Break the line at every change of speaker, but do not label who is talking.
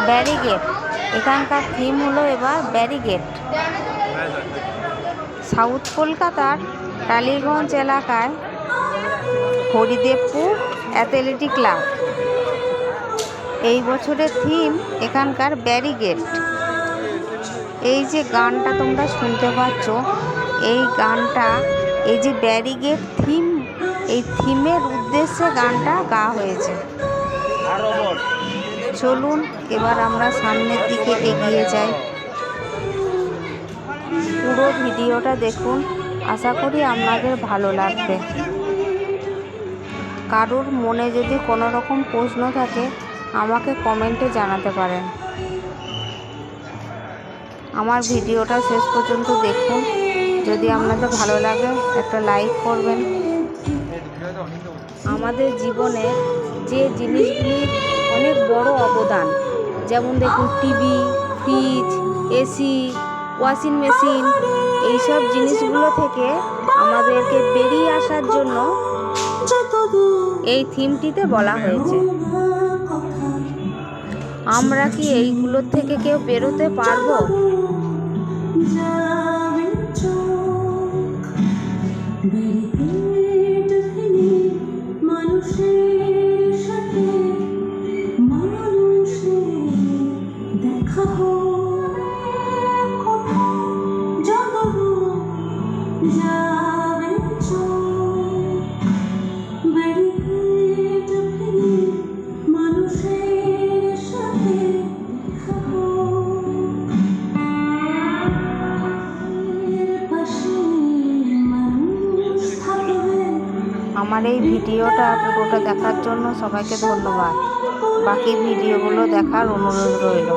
Barricade. এখানকার theme হলো এবার ব্যারিগেট। সাউথ কলকাতার টালিগঞ্জ এলাকায় হরিদেবপুর অ্যাথলেটিক ক্লাব। এই বছরের থিম এখানকার ব্যারিগেট। এই যে গানটা তোমরা শুনতে পাচ্ছ, এই গানটা, এই যে ব্যারিগেট থিম, এই থিমের উদ্দেশ্যে গানটা গাওয়া হয়েছে। চলুন এবার আমরা সামনের দিকে এগিয়ে যাই। পুরো ভিডিওটা দেখুন, আশা করি আপনাদের ভালো লাগবে। কারোর মনে যদি কোনো রকম প্রশ্ন থাকে আমাকে কমেন্টে জানাতে পারেন। আমার ভিডিওটা শেষ পর্যন্ত দেখুন। যদি আপনাদের ভালো লাগে একটা লাইক করবেন। আমাদের জীবনে যে জিনিসগুলির অনেক বড় অবদান, যেমন দেখুন TV, fridge, AC, washing machine, এইসব জিনিসগুলো থেকে আমাদেরকে বেরিয়ে আসার জন্য এই থিমটিতে বলা হয়েছে। আমরা কি এইগুলোর থেকে কেউ বেরোতে পারবো? আমার এই ভিডিওটা পুরোটা দেখার জন্য সবাইকে ধন্যবাদ। বাকি ভিডিওগুলো দেখার অনুরোধ রইল।